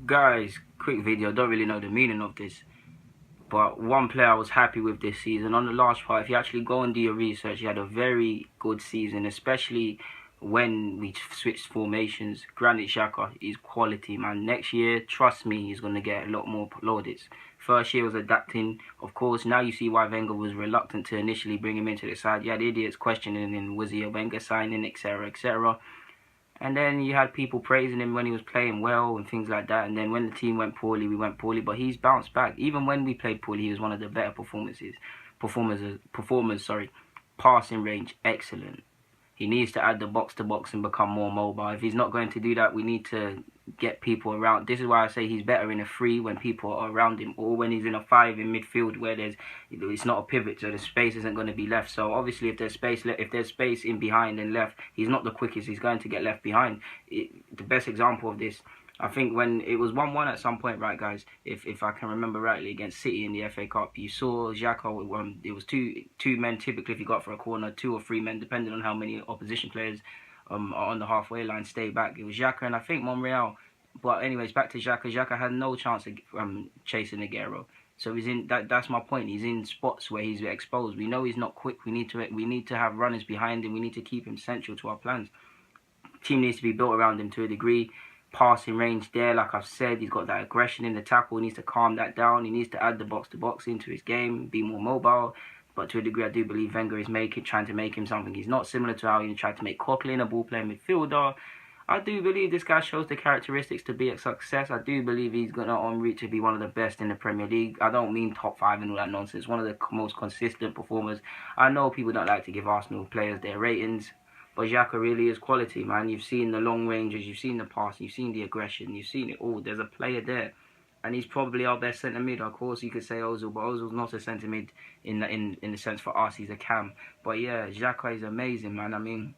Guys, quick video. Don't really know the meaning of this, but one player I was happy with this season on the last part. If you actually go and do your research, he had a very good season, especially when we switched formations. Granit Xhaka is quality, man. Next year, trust me, he's going to get a lot more plaudits. First year was adapting, of course. Now you see why Wenger was reluctant to initially bring him into the side. You had idiots questioning him, was he a Wenger signing, etc., etc. And then you had people praising him when he was playing well and things like that. And then when the team went poorly, we went poorly. But he's bounced back. Even when we played poorly, he was one of the better performers. Sorry, passing range, excellent. He needs to add the box to box and become more mobile. If he's not going to do that, we need to get people around. This is why I say he's better in a 3 when people are around him, or when he's in a 5 in midfield where it's not a pivot, so the space isn't going to be left. So obviously, if there's space in behind and left, he's not the quickest. He's going to get left behind. The best example of this, I think, when it was 1-1 at some point, right, guys? If I can remember rightly, against City in the FA Cup, you saw Xhaka. It was two men typically if you got for a corner, 2 or 3 men, depending on how many opposition players are on the halfway line, stay back. It was Xhaka and I think Monreal. But anyways, back to Xhaka. Xhaka had no chance of chasing Aguero. So he's in that's my point. He's in spots where he's exposed. We know he's not quick. We need to have runners behind him. We need to keep him central to our plans. Team needs to be built around him to a degree. Passing range there, like I've said, he's got that aggression in the tackle. He needs to calm that down. He needs to add the box to box into his game, be more mobile. But to a degree, I do believe Wenger is trying to make him something he's not, similar to how he tried to make Coquelin a ball-playing midfielder. I do believe this guy shows the characteristics to be a success. I do believe he's going to en route to be one of the best in the Premier League. I don't mean top 5 and all that nonsense. One of the most consistent performers. I know people don't like to give Arsenal players their ratings, but Xhaka really is quality, man. You've seen the long ranges, you've seen the pass, you've seen the aggression, you've seen it all. There's a player there. And he's probably our best centre mid. Of course, you could say Ozil, but Ozil's not a centre mid in the sense for us. He's a cam. But yeah, Xhaka is amazing, man. I mean,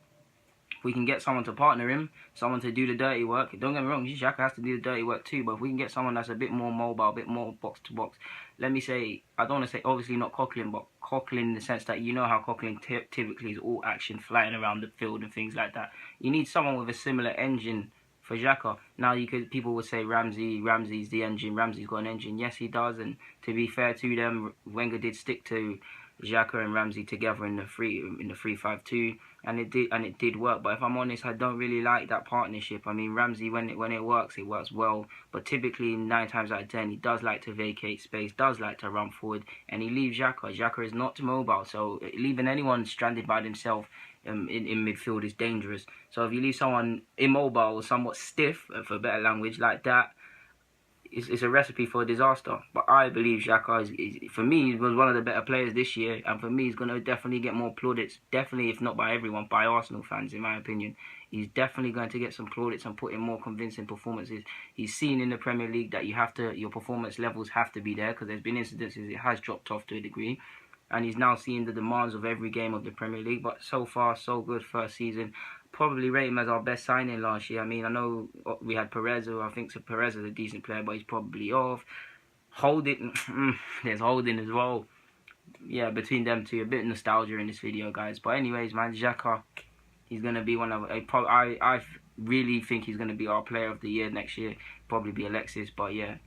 we can get someone to partner him, someone to do the dirty work. Don't get me wrong, Xhaka has to do the dirty work too, but if we can get someone that's a bit more mobile, a bit more box to box, let me say, I don't want to say obviously not Coquelin, but Coquelin in the sense that you know how Coquelin typically is all action, flying around the field and things like that. You need someone with a similar engine for Xhaka. Now people would say Ramsey's the engine, Ramsey's got an engine. Yes, he does, and to be fair to them, Wenger did stick to Xhaka and Ramsey together in the 3-5-2, and it did work. But if I'm honest, I don't really like that partnership. I mean, Ramsey, when it works well. But typically 9 times out of 10, he does like to vacate space, does like to run forward, and he leaves Xhaka. Xhaka is not mobile, so leaving anyone stranded by themselves in midfield is dangerous. So if you leave someone immobile or somewhat stiff, for better language, like that, it's a recipe for a disaster. But I believe Xhaka is for me, he was one of the better players this year, and for me, he's going to definitely get more plaudits. Definitely, if not by everyone, by Arsenal fans, in my opinion. He's definitely going to get some plaudits and put in more convincing performances. He's seen in the Premier League that your performance levels have to be there, because there's been incidences it has dropped off to a degree. And he's now seeing the demands of every game of the Premier League. But so far, so good first season. Probably rate him as our best signing last year. I mean, I know we had Perez, who I think Perez is a decent player, but he's probably off. Holding, there's Holding as well. Yeah, between them two, a bit of nostalgia in this video, guys. But anyways, man, Xhaka, he's going to be one of... I really think he's going to be our player of the year next year. Probably be Alexis, but yeah.